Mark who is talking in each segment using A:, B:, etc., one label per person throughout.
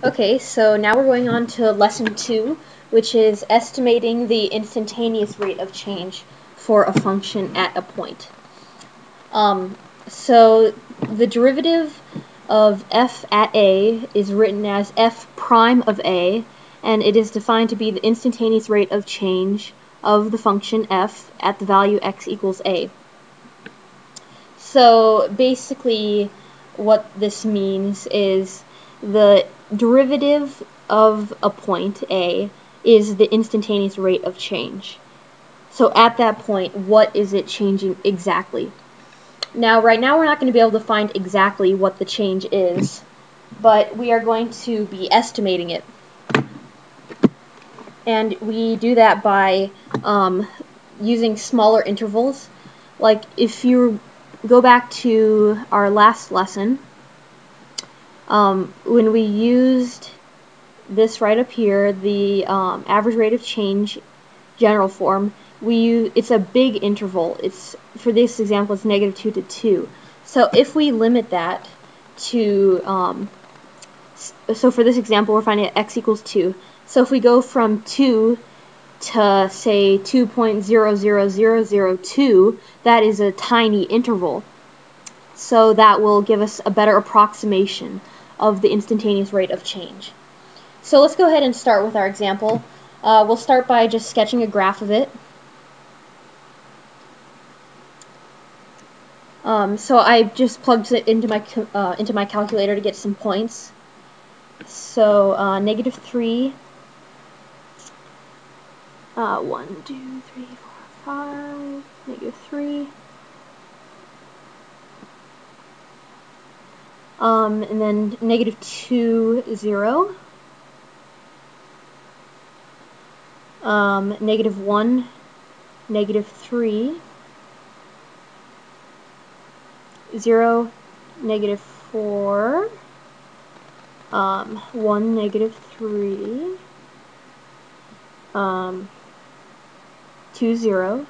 A: Okay, so now we're going on to lesson 2, which is estimating the instantaneous rate of change for a function at a point. So the derivative of f at a is written as f prime of a, and it is defined to be the instantaneous rate of change of the function f at the value x equals a. So basically what this means is the derivative of a point a is the instantaneous rate of change. So at that point, what is it changing exactly? Now, right now we're not going to be able to find exactly what the change is, but we are going to be estimating it. And we do that by using smaller intervals. Like if you go back to our last lesson, when we used this right up here, the average rate of change general form, it's a big interval. It's, for this example, it's -2 to 2. So if we limit that to, so for this example, we're finding x equals 2. So if we go from 2 to, say, 2.00002, that is a tiny interval. So that will give us a better approximation of the instantaneous rate of change. So let's go ahead and start with our example. We'll start by just sketching a graph of it. So I just plugged it into my calculator to get some points. So -3, 1, 2, 3, 4, 5, -3, and then -2, 0, -1, -3, 0, -4, 1, -3, 2, 0,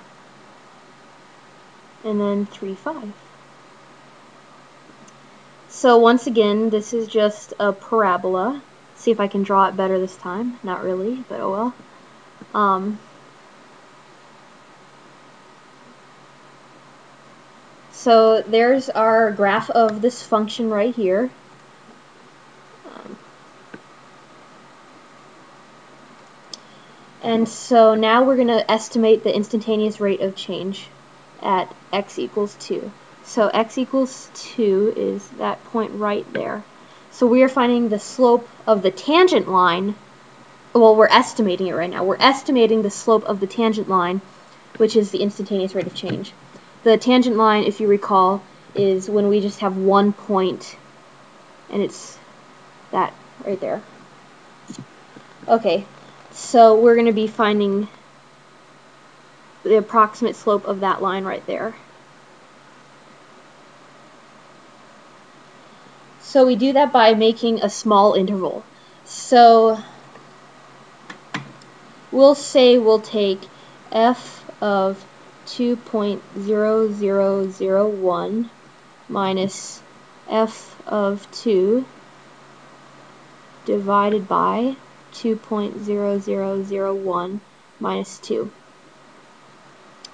A: and then 3, 5. So once again, this is just a parabola. See if I can draw it better this time. Not really, but oh well. So there's our graph of this function right here. And so now we're going to estimate the instantaneous rate of change at x equals 2. So x equals 2 is that point right there. So we are finding the slope of the tangent line. Well, we're estimating it right now. We're estimating the slope of the tangent line, which is the instantaneous rate of change. The tangent line, if you recall, is when we just have one point, and it's that right there. Okay, so we're going to be finding the approximate slope of that line right there. So we do that by making a small interval. So we'll say we'll take f of 2.0001 minus f of 2 divided by 2.0001 minus 2.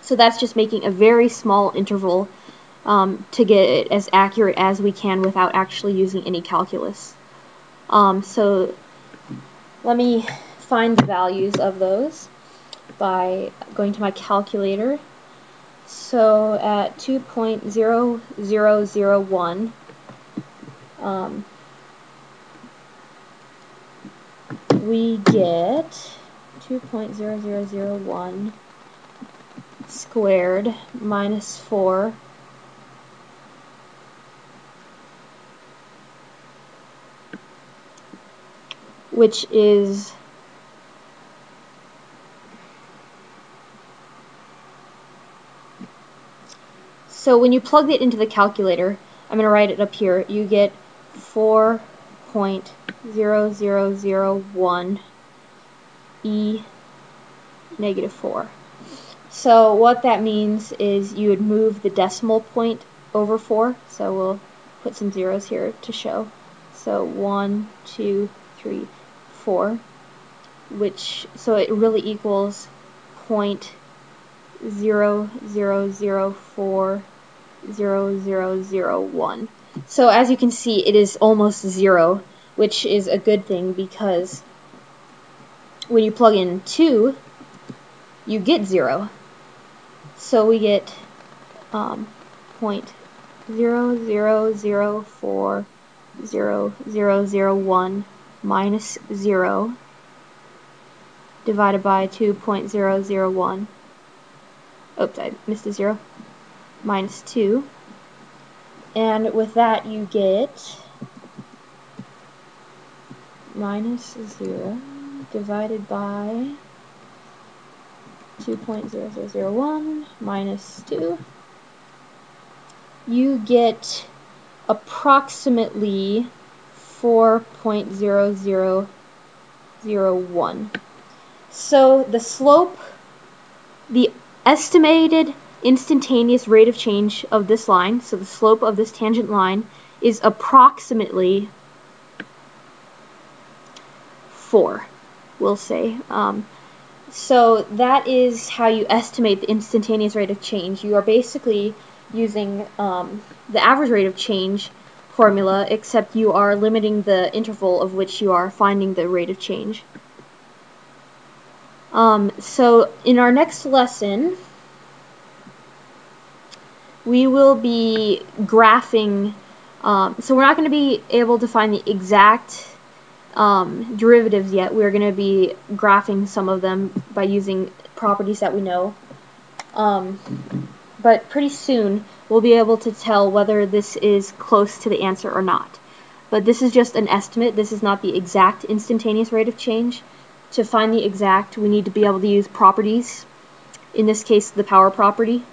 A: So that's just making a very small interval to get it as accurate as we can without actually using any calculus. So let me find the values of those by going to my calculator. So at 2.0001, we get 2.0001 squared minus 4 which is so when you plug it into the calculator, I'm going to write it up here, you get 4.0001 e negative 4. So what that means is you would move the decimal point over 4. So we'll put some zeros here to show. So 1, 2, 3, 4, which, so it really equals 0.00040001. So as you can see, it is almost 0, which is a good thing because when you plug in 2, you get 0. So we get 0.00040001 minus 0 divided by 2.001. Oops, I missed a 0. Minus 2. And with that you get minus 0 divided by 2.0001 minus 2. You get approximately 4.0001. So the slope, the estimated instantaneous rate of change of this line, so the slope of this tangent line, is approximately 4, we'll say. So that is how you estimate the instantaneous rate of change. You are basically using the average rate of change formula, except you are limiting the interval of which you are finding the rate of change. So in our next lesson, we will be graphing, so we're not going to be able to find the exact derivatives yet. We're going to be graphing some of them by using properties that we know. But pretty soon we'll be able to tell whether this is close to the answer or not. But this is just an estimate. This is not the exact instantaneous rate of change. To find the exact, we need to be able to use properties, in this case the power property,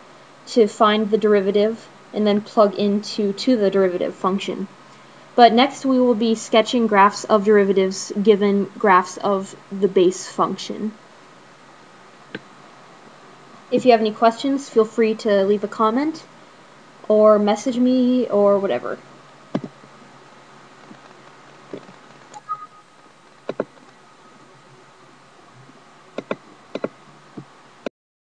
A: to find the derivative and then plug into the derivative function. But next we will be sketching graphs of derivatives given graphs of the base function. If you have any questions, feel free to leave a comment or message me or whatever.